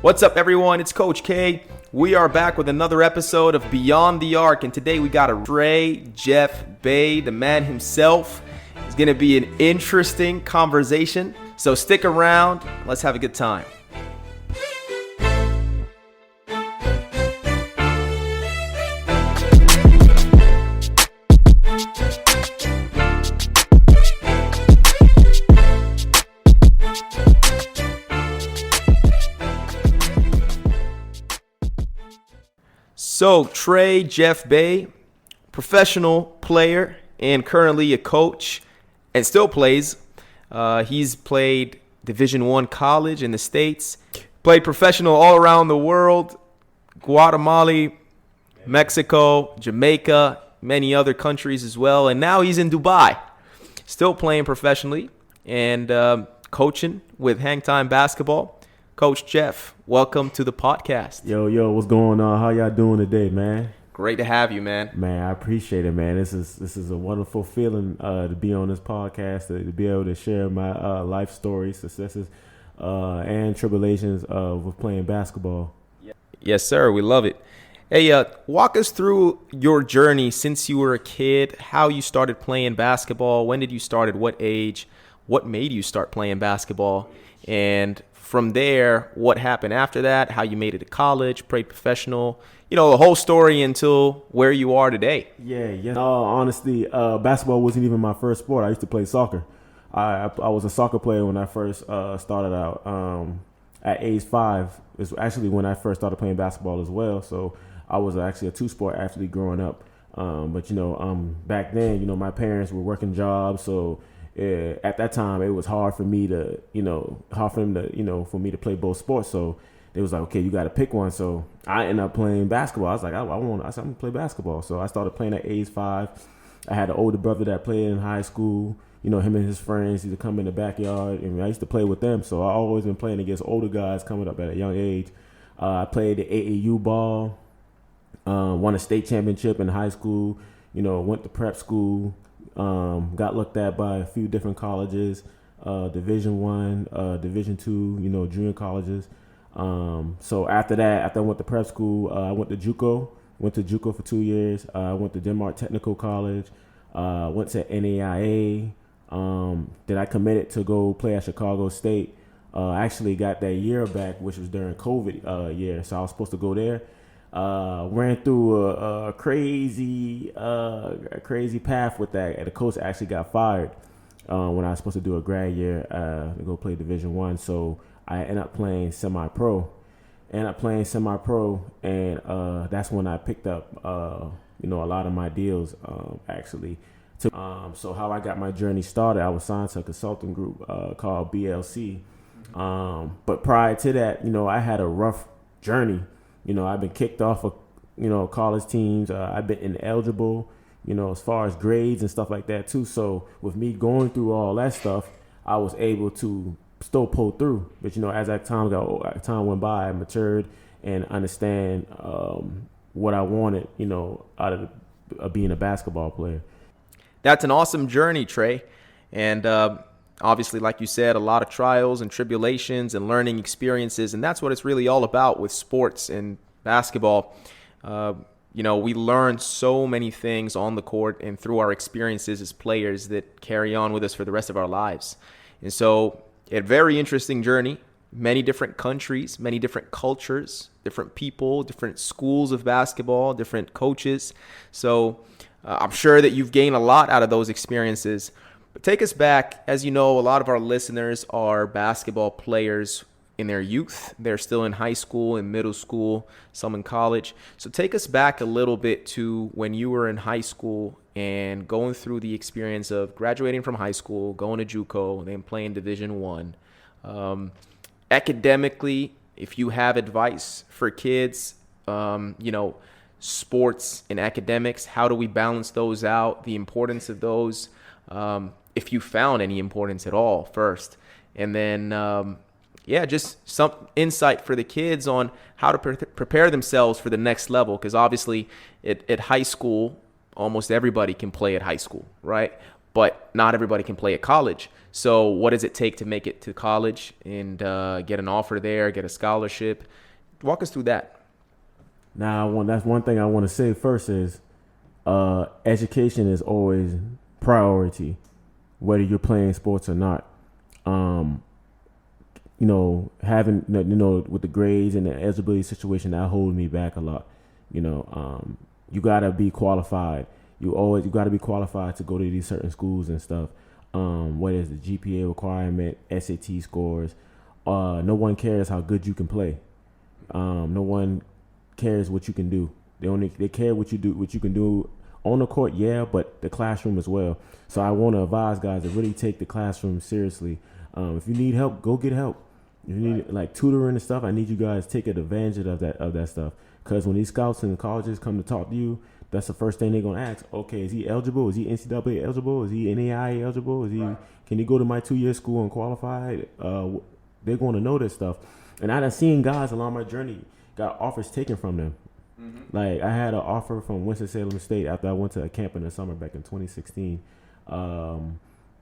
What's up, everyone? It's Coach K. We are back with another episode of Beyond the Arc, and today we got a Trey Jeff Bay, the man himself. It's going to be an interesting conversation, so stick around. Let's have a good time. So, Trey Jeff Bay, professional player and currently a coach and still plays. He's played Division I college in the States, played professional all around the world, Guatemala, Mexico, Jamaica, many other countries as well. And now he's in Dubai, still playing professionally and coaching with Hang Time Basketball. Coach Jeff, welcome to the podcast. Yo, what's going on? How y'all doing today, man? Great to have you, man. Man, I appreciate it, man. This is a wonderful feeling to be on this podcast, to be able to share my life stories, successes, and tribulations with playing basketball. Yes, sir. We love it. Hey, walk us through your journey since you were a kid, how you started playing basketball, when did you start, at what age, what made you start playing basketball, and from there, what happened after that, how you made it to college, played professional, the whole story until where you are today. Yeah. Honestly, basketball wasn't even my first sport. I used to play soccer. I was a soccer player when I first started out at age 5. It's actually when I first started playing basketball as well. So I was actually a two-sport athlete growing up. But back then, my parents were working jobs, so at that time, it was hard for me to, for me to play both sports. So they was like, okay, you got to pick one. So I ended up playing basketball. I was like, I'm gonna play basketball. So I started playing at age 5. I had an older brother that played in high school. Him and his friends used to come in the backyard, and I used to play with them. So I always been playing against older guys coming up at a young age. I played the AAU ball, won a state championship in high school. Went to prep school. Got looked at by a few different colleges, Division I, Division II, junior colleges. So after I went to prep school, I went to JUCO for 2 years. I went to Denmark Technical College, went to NAIA. Then I committed to go play at Chicago State. Actually got that year back, which was during COVID year. So I was supposed to go there. Ran through a crazy path with that. And the coach actually got fired when I was supposed to do a grad year to go play Division I. So I ended up playing semi-pro. And that's when I picked up a lot of my deals actually. So how I got my journey started, I was signed to a consulting group called BLC. But prior to that, I had a rough journey. I've been kicked off of, college teams. I've been ineligible, as far as grades and stuff like that too. So with me going through all that stuff, I was able to still pull through. But, as that time went by, I matured and understand what I wanted, out of being a basketball player. That's an awesome journey, Trey. And obviously, like you said, a lot of trials and tribulations and learning experiences, and that's what it's really all about with sports and basketball. We learn so many things on the court and through our experiences as players that carry on with us for the rest of our lives. And so, a very interesting journey, many different countries, many different cultures, different people, different schools of basketball, different coaches. So I'm sure that you've gained a lot out of those experiences. But take us back. As you know, a lot of our listeners are basketball players in their youth. They're still in high school and middle school, some in college. So take us back a little bit to when you were in high school and going through the experience of graduating from high school, going to JUCO, and then playing Division I. Academically, if you have advice for kids, sports and academics, how do we balance those out, the importance of those, if you found any importance at all first. And then, just some insight for the kids on how to prepare themselves for the next level. Because obviously at high school, almost everybody can play at high school, right? but not everybody can play at college. So what does it take to make it to college and get an offer there, get a scholarship? Walk us through that. Now, that's one thing I want to say first is education is always priority, whether you're playing sports or not. Having, with the grades and the eligibility situation, that holds me back a lot. You got to be qualified. You got to be qualified to go to these certain schools and stuff. Whether it's the GPA requirement, SAT scores. No one cares how good you can play. No one cares what you can do. They care what you can do on the court, yeah, but the classroom as well. So I want to advise guys to really take the classroom seriously. If you need help, go get help. If you need like tutoring and stuff, I need you guys to take advantage of that stuff. Because when these scouts and colleges come to talk to you, that's the first thing they're gonna ask. Okay, is he eligible? Is he NCAA eligible? Is he NAIA eligible? Can he go to my 2-year school and qualify? They're going to know this stuff. And I done seen guys along my journey got offers taken from them. Mm-hmm. Like I had an offer from Winston-Salem State after I went to a camp in the summer back in 2016.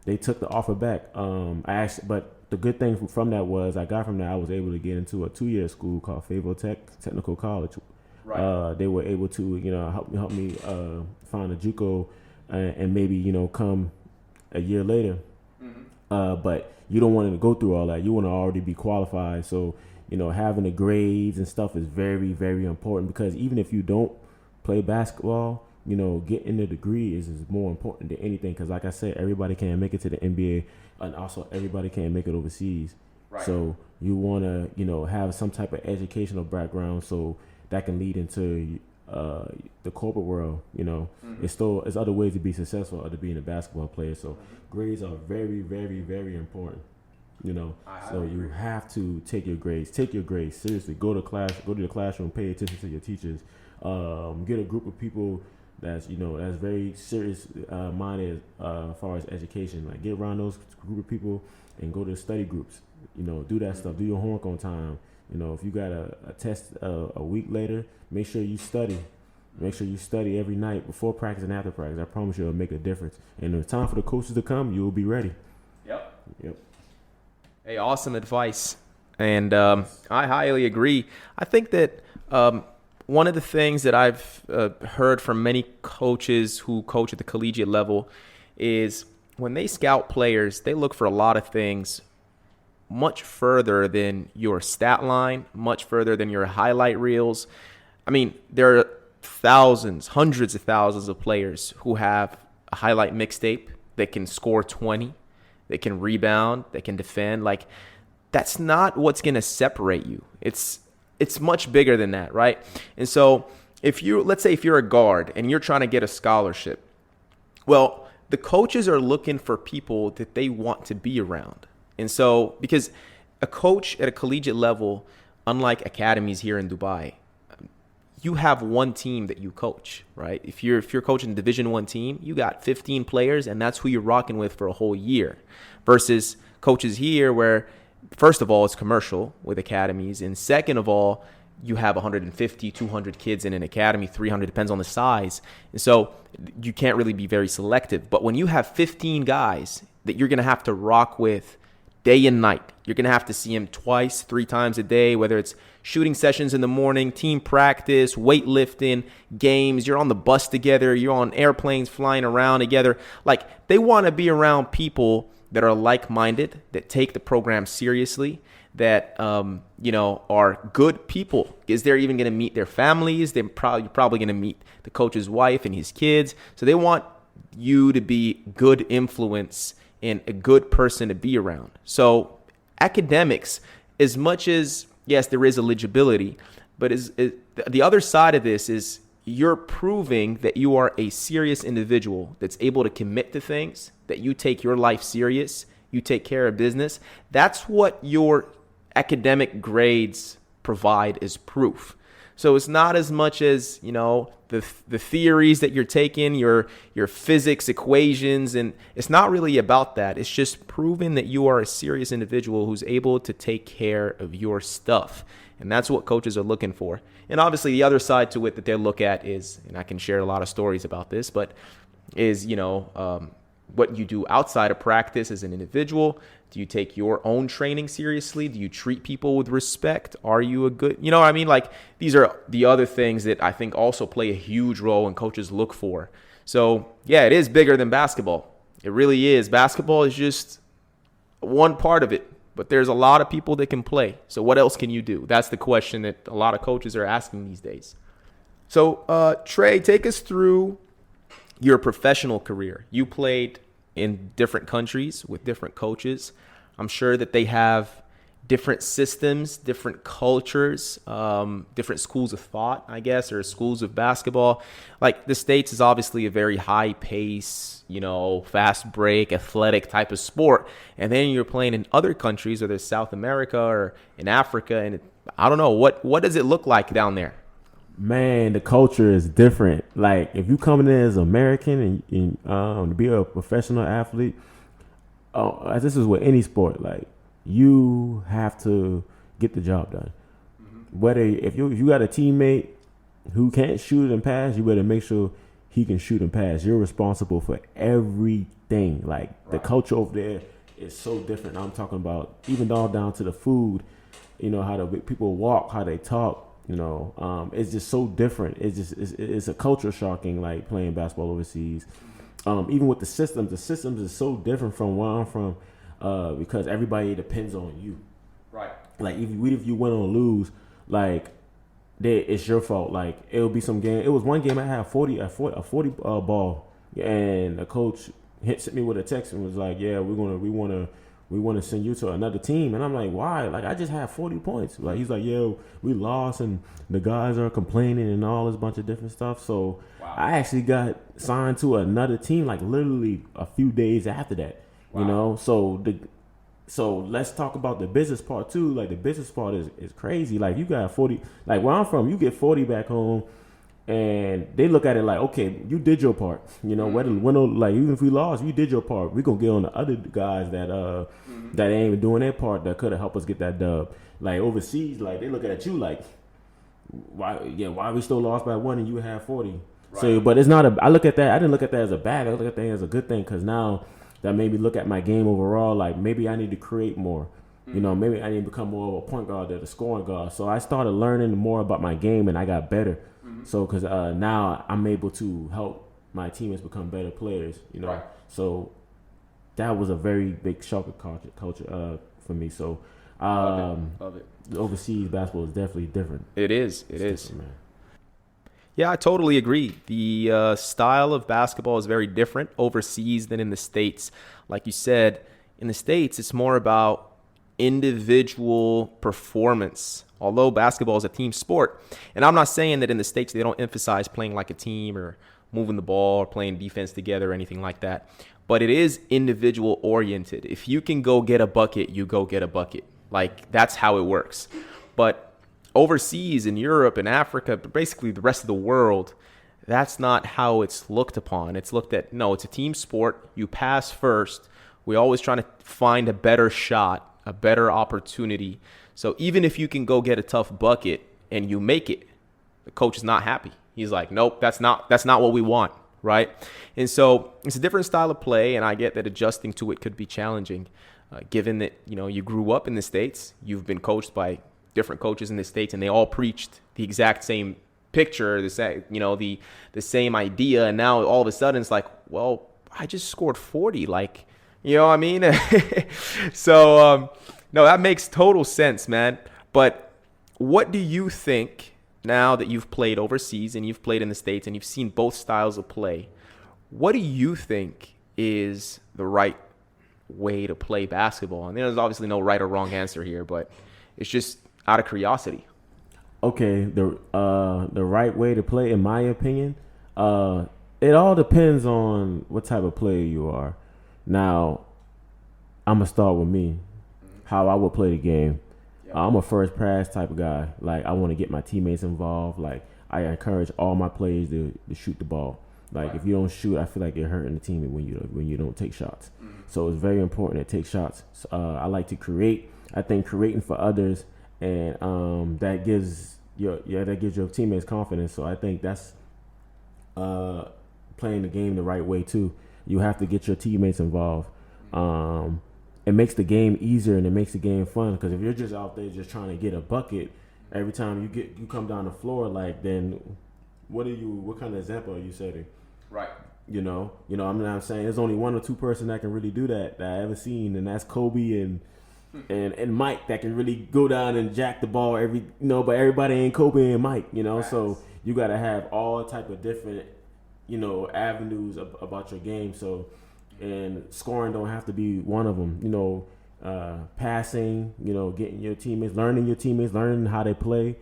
They took the offer back. But the good thing from that was I was able to get into a 2-year school called Fayetteville Technical College. Right. They were able to, help me find a JUCO and maybe, come a year later. Mm-hmm. But you don't want to go through all that. You want to already be qualified. So, having the grades and stuff is very, very important because even if you don't play basketball, getting the degree is more important than anything. Because like I said, everybody can't make it to the NBA and also everybody can't make it overseas. Right. So you want to, have some type of educational background so that can lead into the corporate world. Mm-hmm. It's other ways to be successful other than being a basketball player. So mm-hmm. grades are very, very, very important. So you have to take your grades seriously. Go to the classroom, pay attention to your teachers. Get a group of people that's very serious minded as far as education. Like get around those group of people and go to study groups. Do that stuff. Do your homework on time. If you got a test a week later, make sure you study. Make sure you study every night before practice and after practice. I promise you it'll make a difference. And when it's time for the coaches to come, you'll be ready. Yep. Hey, awesome advice. And I highly agree. I think that one of the things that I've heard from many coaches who coach at the collegiate level is when they scout players, they look for a lot of things much further than your stat line, much further than your highlight reels. I mean, there are thousands, hundreds of thousands of players who have a highlight mixtape that can score 20, that can rebound, that can defend. Like, that's not what's going to separate you. It's much bigger than that, right? And so let's say if you're a guard and you're trying to get a scholarship, well, the coaches are looking for people that they want to be around. And so, because a coach at a collegiate level, unlike academies here in Dubai, you have one team that you coach, right? If you're coaching a Division I team, you got 15 players, and that's who you're rocking with for a whole year. Versus coaches here where, first of all, it's commercial with academies, and second of all, you have 150, 200 kids in an academy, 300, depends on the size. And so you can't really be very selective. But when you have 15 guys that you're going to have to rock with day and night, you're going to have to see them twice, 3 times a day, whether it's shooting sessions in the morning, team practice, weightlifting, games, you're on the bus together, you're on airplanes flying around together. Like, they want to be around people that are like-minded, that take the program seriously, that, are good people. Is they're even going to meet their families. You're probably going to meet the coach's wife and his kids. So they want you to be good influence and a good person to be around. So academics, as much as, yes, there is eligibility, but the other side of this is you're proving that you are a serious individual that's able to commit to things, that you take your life serious, you take care of business. That's what your academic grades provide as proof. So it's not as much as, the theories that you're taking, your physics equations, and it's not really about that. It's just proving that you are a serious individual who's able to take care of your stuff. And that's what coaches are looking for. And obviously the other side to it that they look at is, and I can share a lot of stories about this, but is, what you do outside of practice as an individual? Do you take your own training seriously? Do you treat people with respect? Are you a good, you know what I mean? Like, these are the other things that I think also play a huge role and coaches look for. So yeah, it is bigger than basketball. It really is. Basketball is just one part of it, but there's a lot of people that can play. So what else can you do? That's the question that a lot of coaches are asking these days. So Trey, take us through your professional career. You played in different countries with different coaches. I'm sure that they have different systems, different cultures, different schools of thought, I guess, or schools of basketball. Like, the States is obviously a very high pace, fast break, athletic type of sport. And then you're playing in other countries, whether it's South America or in Africa. And I don't know, what does it look like down there? Man, the culture is different. Like, if you coming in as American and to be a professional athlete, as this is with any sport, like, you have to get the job done. Mm-hmm. Whether if you got a teammate who can't shoot and pass, you better make sure he can shoot and pass. You're responsible for everything. Like, the culture over there is so different. I'm talking about even down to the food. How the people walk, how they talk. It's just so different. It's a culture shocking, like, playing basketball overseas. Even with the systems is so different from where I'm from, because everybody depends on you. Right. Like, if you win or lose, like, it's your fault. Like, it'll be some game. It was one game I had a 40 ball, and the coach hit me with a text and was like, "Yeah, we want to send you to another team." And I'm like, "Why? Like, I just had 40 points." Like, he's like, "Yeah, we lost and the guys are complaining and all this bunch of different stuff." So wow. I actually got signed to another team, like, literally a few days after that. Wow. So let's talk about the business part too. Like, the business part is crazy. Like, you got 40, like, where I'm from, you get 40 back home. And they look at it like, okay, you did your part. Whether like, even if we lost, you did your part. We gonna get on the other guys that that ain't even doing their part, that could have helped us get that dub. Like, overseas, like, they look at you like, why we still lost by 1 and you had 40. Right. So, but it's not I didn't look at that as a bad. I look at that as a good thing, because now that made me look at my game overall. Like, maybe I need to create more. Maybe I need to become more of a point guard than a scoring guard. So I started learning more about my game, and I got better. So, because now I'm able to help my teammates become better players, Right. So that was a very big shock of culture for me. So, Love it. Overseas basketball is definitely different. It is. Man. Yeah, I totally agree. The style of basketball is very different overseas than in the States. Like you said, in the States, it's more about individual performance, although basketball is a team sport. And I'm not saying that in the States they don't emphasize playing like a team or moving the ball or playing defense together or anything like that. But it is individual oriented. If you can go get a bucket, you go get a bucket. Like, that's how it works. But overseas in Europe and Africa, basically the rest of the world, that's not how it's looked upon. It's looked at, no, it's a team sport. You pass first. We're always trying to find a better shot, a better opportunity. So even if you can go get a tough bucket and you make it, the coach is not happy. He's like, nope, that's not what we want, right? And so it's a different style of play, and I get that adjusting to it could be challenging, given that, you grew up in the States, you've been coached by different coaches in the States, and they all preached the exact same picture, the same idea, and now all of a sudden it's like, well, I just scored 40, like, you know what I mean? So, no, that makes total sense, man. But what do you think, now that you've played overseas and you've played in the States and you've seen both styles of play, what do you think is the right way to play basketball? And there's obviously no right or wrong answer here, but it's just out of curiosity. Okay, the right way to play, in my opinion, it all depends on what type of player you are. Now, I'm going to start with me, how I would play the game. Yep. I'm a first pass type of guy. Like, I want to get my teammates involved. Like, I encourage all my players to shoot the ball. Like, right. If you don't shoot, I feel like you're hurting the team when you don't take shots. Mm-hmm. So it's very important to take shots. I like to create. I think creating for others, and that gives your teammates confidence. So I think that's playing the game the right way too. You have to get your teammates involved. It makes the game easier and it makes the game fun, because if you're just out there just trying to get a bucket every time you come down the floor, like, then what kind of example are you setting? Right. I'm saying there's only one or two person that can really do that I ever seen, and that's Kobe and Mike, that can really go down and jack the ball but everybody ain't Kobe and Mike, Right. So you got to have all type of different, avenues about your game. So, and scoring don't have to be one of them, passing, getting your teammates, learning how they play.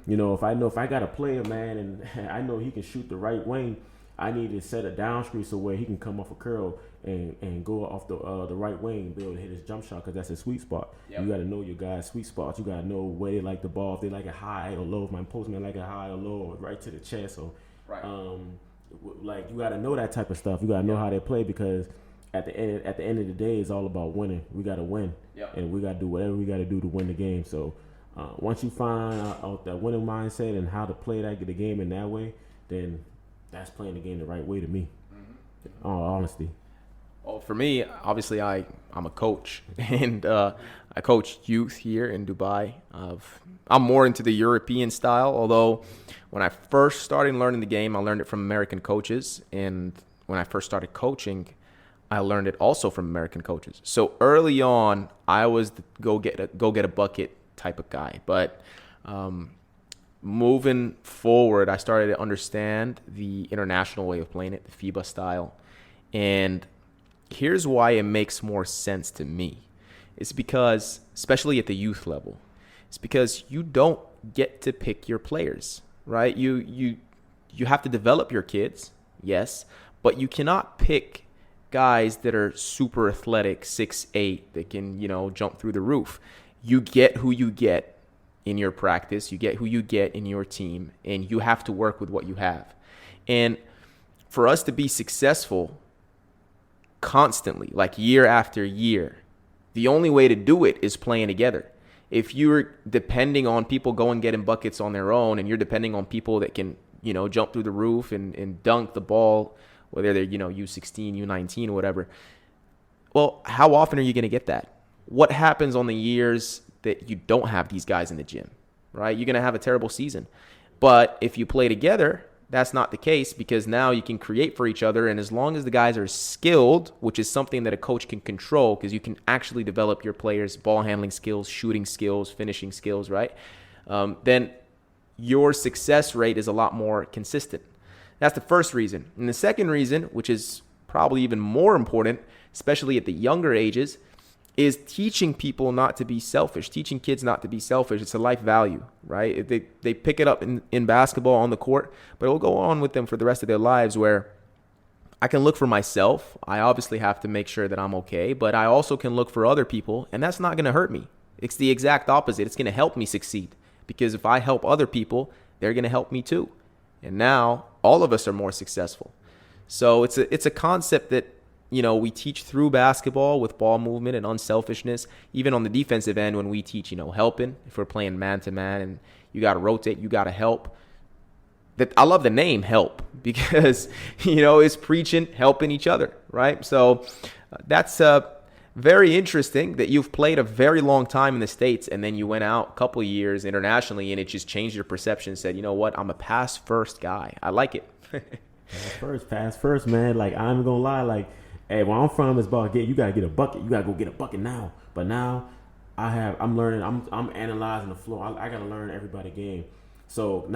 If I got a player, man, and I know he can shoot the right wing, I need to set a down screen so where he can come off a curl and go off the right wing and be able to hit his jump shot, because that's his sweet spot. Yep. You got to know your guys' sweet spots. You got to know where they like the ball. If they like it high or low, if my postman like it high or low, or right to the chest. Or, right. Like, you got to know that type of stuff. You got to know how they play, because at the end of the day, it's all about winning. We got to win, and we got to do whatever we got to do to win the game. So once you find out that winning mindset and how to play the game in that way, then that's playing the game the right way to me. Mm-hmm. All honesty. Well, for me, obviously, I'm a coach, and I coach youth here in Dubai. I'm more into the European style, although when I first started learning the game, I learned it from American coaches, and when I first started coaching, I learned it also from American coaches. So early on, I was the go get a bucket type of guy, but moving forward, I started to understand the international way of playing it, the FIBA style. And here's why it makes more sense to me. It's because, especially at the youth level, it's because you don't get to pick your players, right? You have to develop your kids, yes, but you cannot pick guys that are super athletic, 6'8", that can, jump through the roof. You get who you get in your practice, you get who you get in your team, and you have to work with what you have. And for us to be successful constantly, like year after year, the only way to do it is playing together. If you're depending on people going getting buckets on their own, and you're depending on people that can, jump through the roof and dunk the ball, whether they're, U16, U19, or whatever, well, how often are you going to get that? What happens on the years that you don't have these guys in the gym, right? You're going to have a terrible season. But if you play together, that's not the case, because now you can create for each other. And as long as the guys are skilled, which is something that a coach can control, because you can actually develop your players' ball handling skills, shooting skills, finishing skills, right? Then your success rate is a lot more consistent. That's the first reason. And the second reason, which is probably even more important, especially at the younger ages, is teaching people not to be selfish, teaching kids not to be selfish. It's a life value, right? They pick it up in basketball on the court, but it will go on with them for the rest of their lives, where I can look for myself. I obviously have to make sure that I'm okay, but I also can look for other people, and that's not going to hurt me. It's the exact opposite. It's going to help me succeed, because if I help other people, they're going to help me too. And now all of us are more successful. So it's a concept that, we teach through basketball with ball movement and unselfishness. Even on the defensive end, when we teach, helping, if we're playing man-to-man and you got to rotate, you got to help. I love the name help, because, it's preaching, helping each other, right? So that's very interesting that you've played a very long time in the States, and then you went out a couple of years internationally, and it just changed your perception and said, you know what, I'm a pass-first guy. I like it. Pass first, man. Like, I'm gonna lie, like, hey, where I'm from is about you gotta get a bucket. You gotta go get a bucket now. But now I'm learning. I'm analyzing the floor. I gotta learn everybody game. So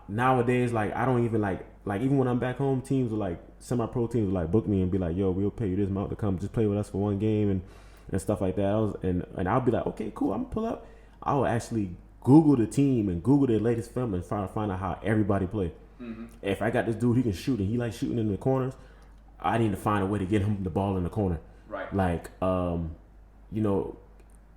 nowadays, like, I don't even like even when I'm back home, teams are like, semi-pro teams will like book me and be like, yo, we'll pay you this amount to come just play with us for one game and stuff like that. And I'll be like, okay, cool, I'm gonna pull up. I will actually Google the team and Google their latest film and try to find out how everybody play. Mm-hmm. If I got this dude, he can shoot and he likes shooting in the corners, I need to find a way to get him the ball in the corner. Right. Like,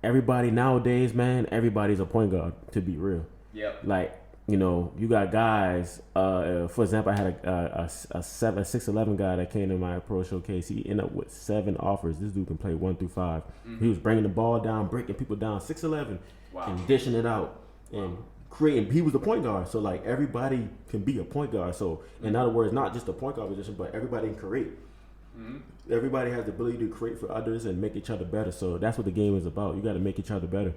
everybody nowadays, man, everybody's a point guard, to be real. Yeah. Like, you got guys, for example, I had a 6'11" guy that came to my pro showcase. He ended up with 7 offers. This dude can play 1 through 5. Mm-hmm. He was bringing the ball down, breaking people down, 6'11", wow, and dishing it out. And creating, he was the point guard, so like everybody can be a point guard. So in other words, not just a point guard position, but everybody can create. Everybody has the ability to create for others and make each other better. So that's what the game is about. You got to make each other better.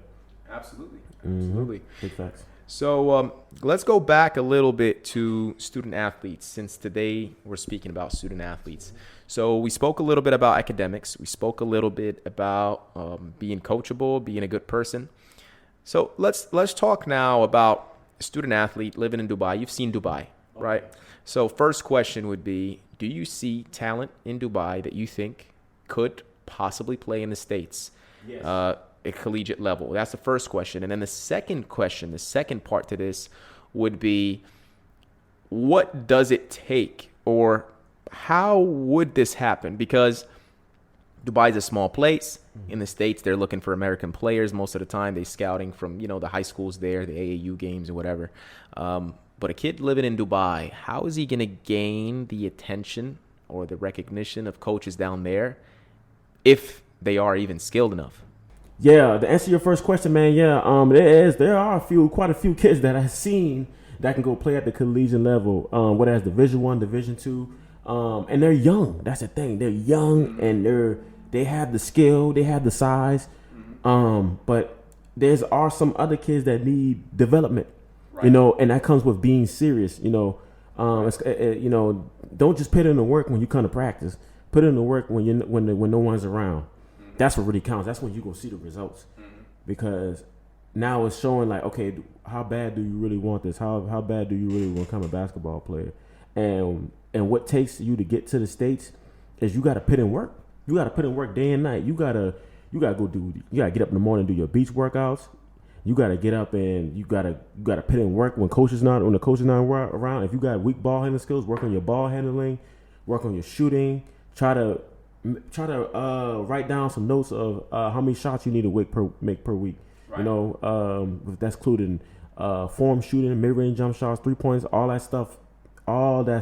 Absolutely. Absolutely. Big facts. So let's go back a little bit to student athletes, since today we're speaking about student athletes. So we spoke a little bit about academics. We spoke a little bit about being coachable, being a good person. So let's talk now about a student athlete living in Dubai. You've seen Dubai, right? So first question would be, do you see talent in Dubai that you think could possibly play in the States? Yes. At collegiate level? That's the first question. And then the second question, the second part to this would be, what does it take, or how would this happen? Because Dubai is a small place. In the States, they're looking for American players most of the time. They're scouting from, the high schools there, the AAU games or whatever. But a kid living in Dubai, how is he going to gain the attention or the recognition of coaches down there if they are even skilled enough? Yeah, to answer your first question, man, there are quite a few kids that I've seen that can go play at the collegiate level, whether it's Division 1, Division 2, and they're young. That's the thing. They're young and they have the skill, they have the size, but are some other kids that need development, right. And that comes with being serious. Don't just put in the work when you come to practice. Put in the work when no one's around. That's what really counts. That's when you're going to see the results. Because now it's showing like, okay, how bad do you really want this? How bad do you really want to become a basketball player? And what takes you to get to the States is you got to put in work. You got to put in work day and night. You got to get up in the morning and do your beach workouts. You got to get up and you got to put in work when the coach is not around. If you got weak ball handling skills, work on your ball handling, work on your shooting, try to write down some notes of how many shots you need to make per week. Right. If that's including form shooting, mid-range jump shots, 3 points, all that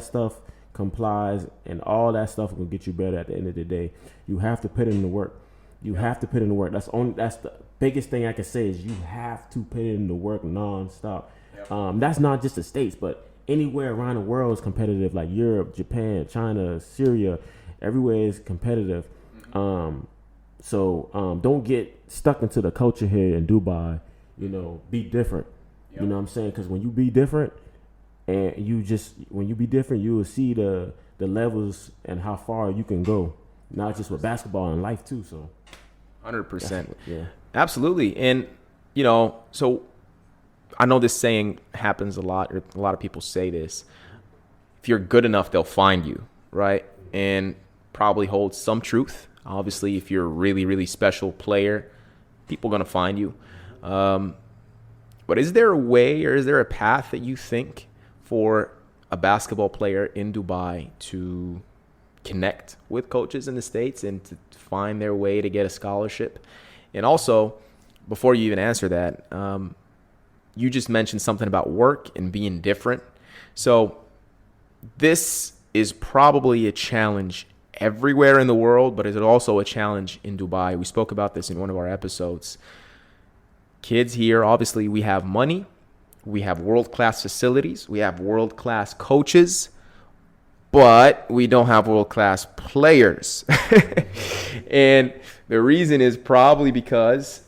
stuff complies, and all that stuff will get you better at the end of the day. You have to put in the work. Have to put in the work. That's the biggest thing I can say is you have to put in the work nonstop. Yep. That's not just the States, but anywhere around the world is competitive, like Europe, Japan, China, Syria. Everywhere is competitive. So don't get stuck into the culture here in Dubai. Be different. Yep. You know what I'm saying? Because when you be different, you will see the levels and how far you can go. Not just with basketball and life too. So 100%. Yeah. Absolutely. And so I know this saying happens a lot, or a lot of people say this. If you're good enough, they'll find you, right? And probably holds some truth. Obviously, if you're a really, really special player, people are going to find you. But is there a way, or is there a path that you think for a basketball player in Dubai to connect with coaches in the States and to find their way to get a scholarship? And also, before you even answer that, you just mentioned something about work and being different. So this is probably a challenge everywhere in the world, but it's also a challenge in Dubai. We spoke about this in one of our episodes. Kids here, obviously, we have money, we have world-class facilities, we have world-class coaches, but we don't have world-class players. And the reason is probably because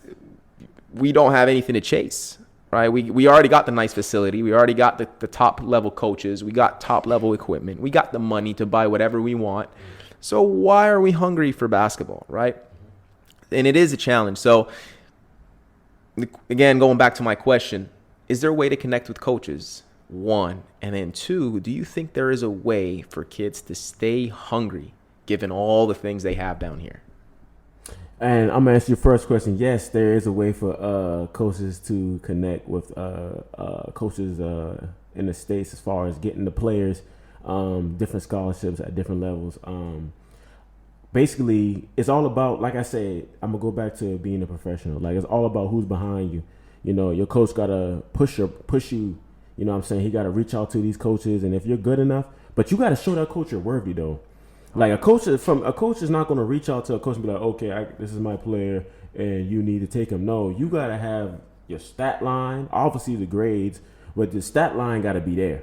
we don't have anything to chase, right? We already got the nice facility. We already got the top-level coaches. We got top-level equipment. We got the money to buy whatever we want. So why are we hungry for basketball, right? And it is a challenge. So, again, going back to my question, is there a way to connect with coaches? One. And then two, do you think there is a way for kids to stay hungry given all the things they have down here? And I'm going to answer your first question. Yes, there is a way for coaches to connect with coaches in the States as far as getting the players different scholarships at different levels. Basically, it's all about, like I said, I'm going to go back to being a professional. Like, it's all about who's behind you. Your coach got to push you. You know what I'm saying? He got to reach out to these coaches. And if you're good enough, but you got to show that coach you're worthy, though. Like, a coach is not going to reach out to a coach and be like, okay, this is my player and you need to take him. No, you got to have your stat line, obviously the grades, but the stat line got to be there.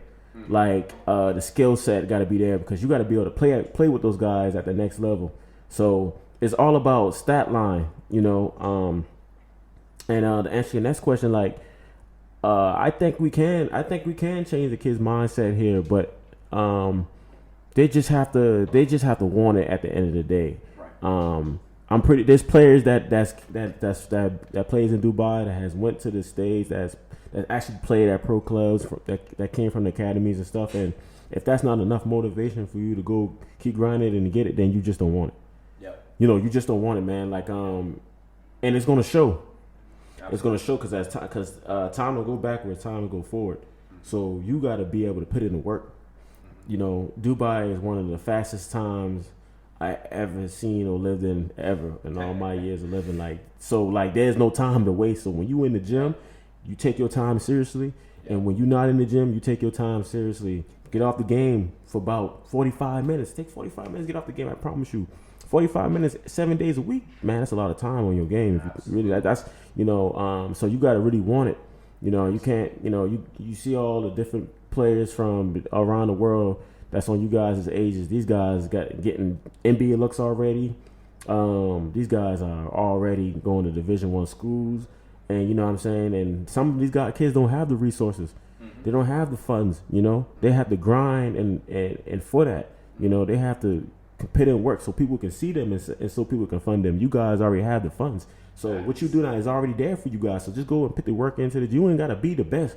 Like the skill set got to be there because you got to be able to play with those guys at the next level. So it's all about stat line, you know. And to answer your next question, like I think we can change the kids' mindset here, but they just have to want it at the end of the day. I'm pretty. There's players that plays in Dubai that has went to the States that actually played at pro clubs that came from the academies and stuff. And if that's not enough motivation for you to go keep grinding and get it, then you just don't want it. Yep. You know, you just don't want it, man. Like and it's gonna show. Absolutely. It's gonna show because time will go backwards, time will go forward. So you got to be able to put in the work. You know, Dubai is one of the fastest times I ever seen or lived in ever in all my years of living. Like there's no time to waste. So when you in the gym, you take your time seriously, and when you're not in the gym, you take your time seriously. Get off the game for about 45 minutes. Take 45 minutes, get off the game. I promise you, 45 minutes, 7 days a week, man, that's a lot of time on your game. Really, that's you know. So you got to really want it. You know, you can't. You know, you see all the different players from around the world that's on you guys' ages. These guys getting NBA looks already. These guys are already going to Division I schools, and you know what I'm saying. And some of these kids don't have the resources. They don't have the funds. You know, they have to grind and for that, you know, they have to put in work so people can see them and so people can fund them. You guys already have the funds, so what you do now is already there for you guys. So just go and put the work into it. You ain't gotta be the best,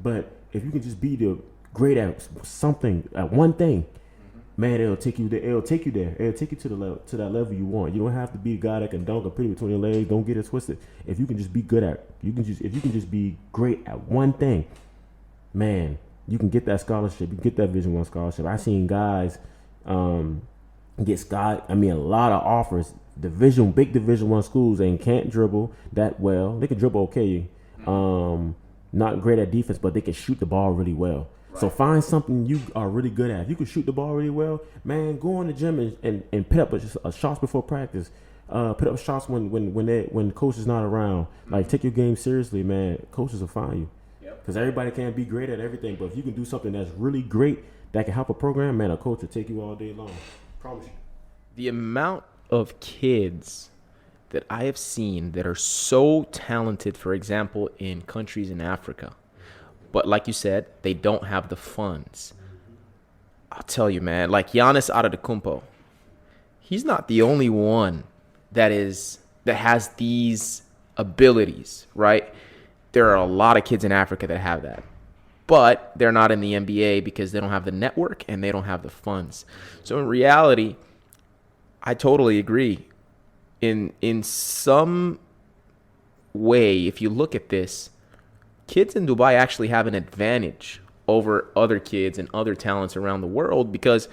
but if you can just be the great at something, at one thing, man, it'll take you there. It'll take you to the level, to that level you want. You don't have to be a guy that can dunk or put it between your legs. Don't get it twisted. If you can just be good at, if you can just be great at one thing, man, you can get that scholarship. You can get that Division I scholarship. I seen guys get a lot of offers. Big Division I schools and can't dribble that well. They can dribble okay. Not great at defense, but they can shoot the ball really well. Right. So find something you are really good at. If you can shoot the ball really well, man, go in the gym and put up a shots before practice. Put up shots when coach is not around. Like, take your game seriously, man. Coaches will find you. Because everybody can't be great at everything, but if you can do something that's really great that can help a program, man, a coach will take you all day long. Promise you. The amount of kids that I have seen that are so talented, for example, in countries in Africa, but like you said, they don't have the funds. I'll tell you, man, like Giannis Antetokounmpo, he's not the only one that has these abilities, right? There are a lot of kids in Africa that have that, but they're not in the NBA because they don't have the network and they don't have the funds. So in reality, I totally agree. In some way, if you look at this, kids in Dubai actually have an advantage over other kids and other talents around the world because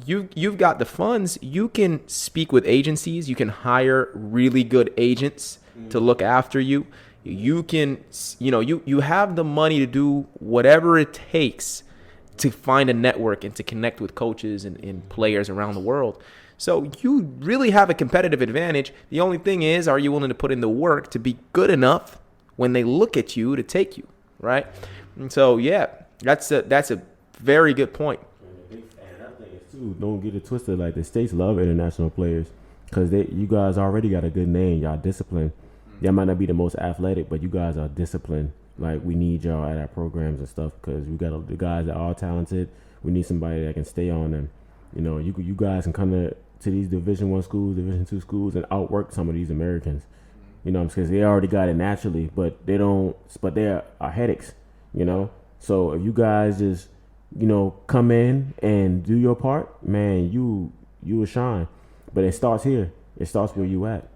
you've got the funds. You can speak with agencies. You can hire really good agents to look after you. You can, you have the money to do whatever it takes to find a network and to connect with coaches and players around the world. So you really have a competitive advantage. The only thing is, are you willing to put in the work to be good enough when they look at you to take you, right? And so, yeah, that's a very good point. And that thing is too, don't get it twisted. Like, the States love international players because you guys already got a good name. Y'all disciplined. Y'all might not be the most athletic, but you guys are disciplined. Like, we need y'all at our programs and stuff because we got the guys that are talented. We need somebody that can stay on them. You know, you guys can come to these Division I schools, Division II schools, and outwork some of these Americans. You know, because they already got it naturally, but they are headaches. You know, so if you guys just, come in and do your part, man, you will shine. But it starts here. It starts where you at.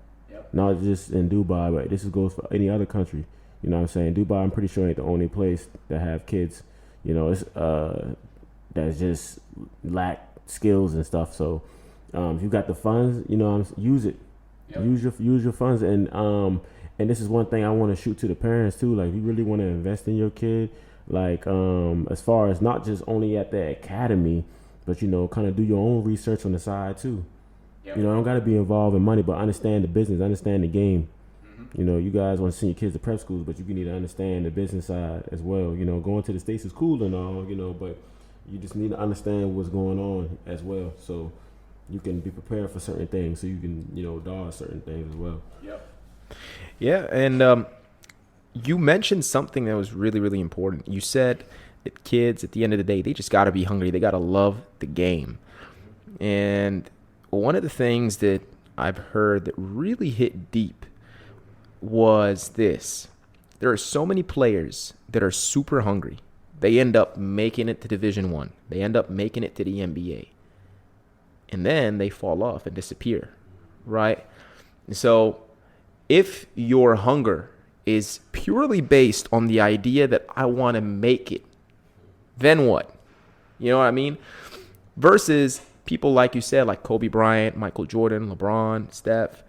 Not just in Dubai, but this goes for any other country. You know what I'm saying? Dubai, I'm pretty sure, ain't the only place that have kids, it's that just lack skills and stuff. So if you got the funds, use it. Yep. Use your funds, and this is one thing I want to shoot to the parents too. Like, if you really want to invest in your kid, like as far as not just only at the academy, but kind of do your own research on the side too. Yep. Don't got to be involved in money, but understand the business, understand the game. You know, you guys want to send your kids to prep schools, but you need to understand the business side as well. You know, going to the States is cool and all, you know, but you just need to understand what's going on as well. So you can be prepared for certain things, so you can, you know, dodge certain things as well. Yep. Yeah, and you mentioned something that was really, really important. You said that kids, at the end of the day, they just got to be hungry. They got to love the game. And one of the things that I've heard that really hit deep was this. There are so many players that are super hungry. They end up making it to Division I. They end up making it to the NBA. And then they fall off and disappear, right? And so if your hunger is purely based on the idea that I want to make it, then what? You know what I mean? Versus people like you said, like Kobe Bryant, Michael Jordan, LeBron, Steph.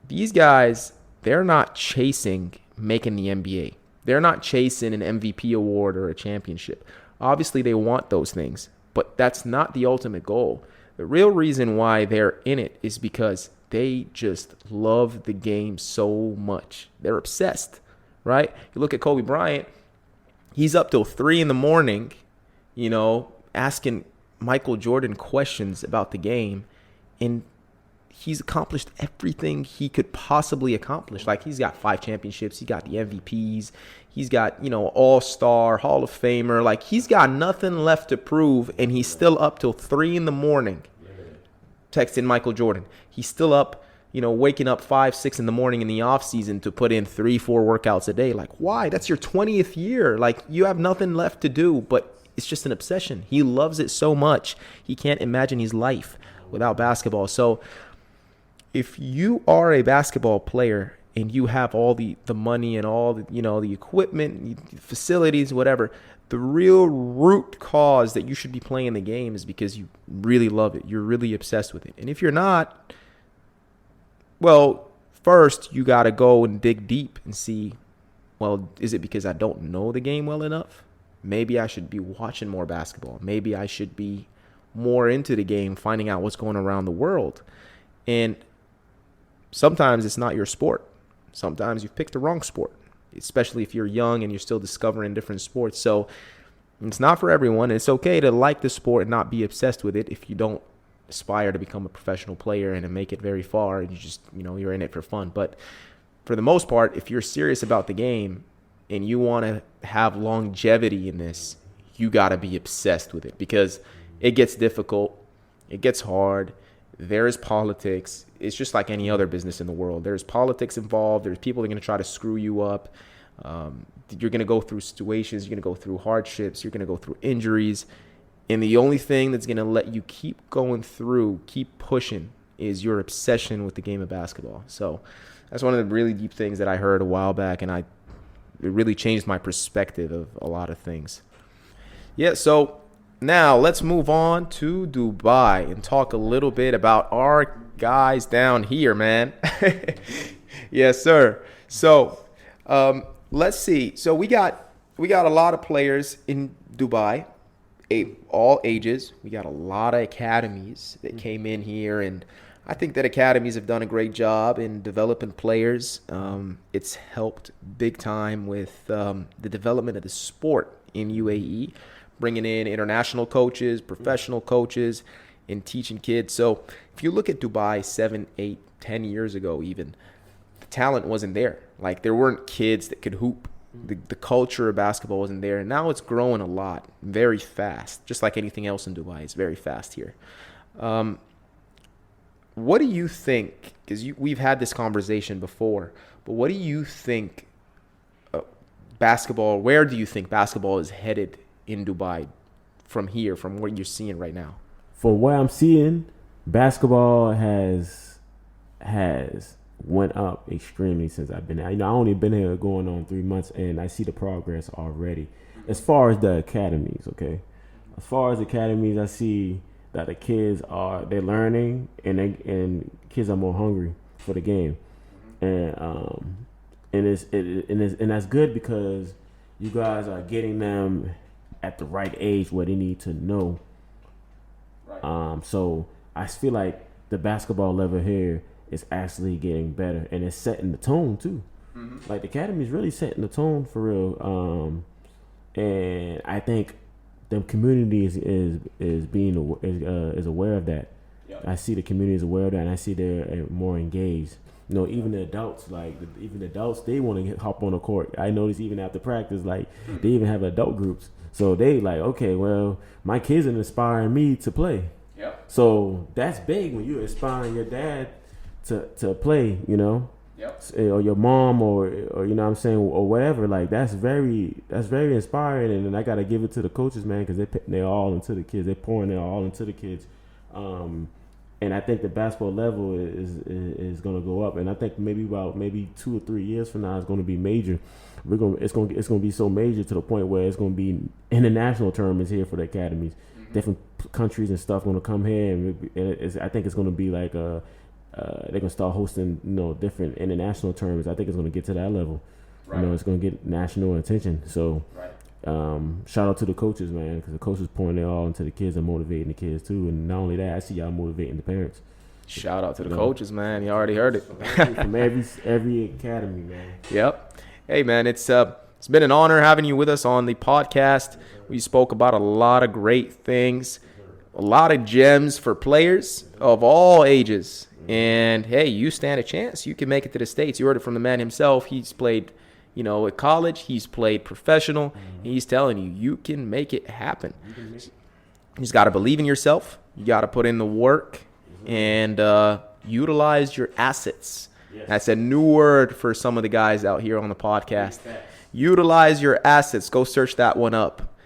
These guys, they're not chasing making the NBA. They're not chasing an MVP award or a championship. Obviously, they want those things, but that's not the ultimate goal. The real reason why they're in it is because they just love the game so much. They're obsessed, right? You look at Kobe Bryant, he's up till 3 a.m, you know, asking Michael Jordan questions about the game, and he's accomplished everything he could possibly accomplish. Like, he's got 5 championships, he got the MVPs, he's got, you know, All-Star, Hall of Famer. Like, he's got nothing left to prove, and he's still up till 3 a.m. texting Michael Jordan. He's still up, you know, waking up 5, 6 in the morning in the off season to put in 3, 4 workouts a day. Like, why? That's your 20th year. Like, you have nothing left to do, but it's just an obsession. He loves it so much. He can't imagine his life without basketball. So if you are a basketball player and you have all the money and all the, you know, the equipment, facilities, whatever, the real root cause that you should be playing the game is because you really love it. You're really obsessed with it. And if you're not, well, first you got to go and dig deep and see, well, is it because I don't know the game well enough? Maybe I should be watching more basketball. Maybe I should be more into the game, finding out what's going on around the world. And sometimes it's not your sport. Sometimes you've picked the wrong sport, especially if you're young and you're still discovering different sports. So it's not for everyone. It's okay to like the sport and not be obsessed with it if you don't aspire to become a professional player and to make it very far, and you just, you know, you're in it for fun. But for the most part, if you're serious about the game and you want to have longevity in this, you got to be obsessed with it, because it gets difficult. It gets hard. There is politics. It's just like any other business in the world. There's politics involved. There's people that are going to try to screw you up. You're going to go through situations. You're going to go through hardships. You're going to go through injuries. And the only thing that's going to let you keep going through, keep pushing, is your obsession with the game of basketball. So that's one of the really deep things that I heard a while back, and it really changed my perspective of a lot of things. Yeah, so now let's move on to Dubai and talk a little bit about our guys down here, man. Yes, sir. So let's see. So we got a lot of players in Dubai, all ages. We got a lot of academies that came in here, and I think that academies have done a great job in developing players. It's helped big time with the development of the sport in UAE, bringing in international coaches, professional coaches, and teaching kids. So if you look at Dubai 7, 8, 10 years ago even, the talent wasn't there. Like, there weren't kids that could hoop. The culture of basketball wasn't there. And now it's growing a lot, very fast. Just like anything else in Dubai, it's very fast here. What do you think, because we've had this conversation before, but what do you think basketball, where do you think basketball is headed in Dubai from here, from what you're seeing right now? From what I'm seeing, basketball has went up extremely since I've been here. You know, I only been here going on 3 months, and I see the progress already. As far as the academies, okay? As far as academies, I see that the kids they're learning, and kids are more hungry for the game, and that's good, because you guys are getting them at the right age where they need to know. Right. So I feel like the basketball level here it's actually getting better, and it's setting the tone too. Like the academy is really setting the tone for real. And I think the community is aware of that. Yep. I see the community is aware of that, and I see they're more engaged. You know, even the adults, they want to hop on the court. I notice even after practice, like they even have adult groups. So they like, okay, well, my kids are inspiring me to play. Yep. So that's big when you're inspiring your dad to play, you know. Yep. Or your mom, or you know what I'm saying, or whatever. Like that's very inspiring, and I gotta give it to the coaches, man, because they're all into the kids. They're pouring their all into the kids. And I think the basketball level is going to go up, and I think maybe 2 or 3 years from now it's going to be major. It's going to be so major to the point where it's going to be international tournaments here for the academies. Mm-hmm. Different countries and stuff going to come here, and I think it's going to be like they're going to start hosting different international tournaments. I think it's going to get to that level. Right. It's going to get national attention. So. Right. Shout out to the coaches, man, because the coaches pouring their all into the kids and motivating the kids too. And not only that, I see y'all motivating the parents. Shout out to the coaches, man. You already heard it. From every academy, man. Yep. Hey, man, it's been an honor having you with us on the podcast. We spoke about a lot of great things, a lot of gems for players of all ages. And hey, you stand a chance. You can make it to the States. You heard it from the man himself. He's played at college, he's played professional. He's telling you can make it happen. You just got to believe in yourself. You got to put in the work and utilize your assets. Yes. That's a new word for some of the guys out here on the podcast. Utilize your assets. Go search that one up.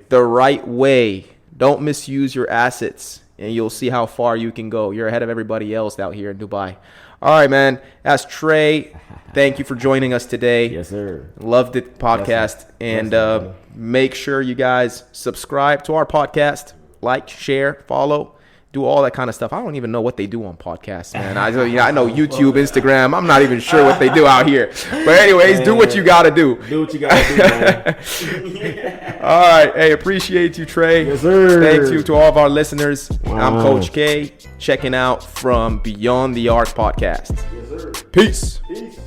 The right way. Don't misuse your assets, and you'll see how far you can go. You're ahead of everybody else out here in Dubai. All right, man. That's Trey. Thank you for joining us today. Yes, sir. Loved the podcast. And make sure you guys subscribe to our podcast. Like, share, follow. Do all that kind of stuff. I don't even know what they do on podcasts, man. I know YouTube, Instagram. I'm not even sure what they do out here. But anyways, do what you got to do. Do what you got to do, man. All right. Hey, appreciate you, Trey. Yes, sir. Thank you to all of our listeners. Wow. I'm Coach K, checking out from Beyond the Arc podcast. Yes, sir. Peace. Peace.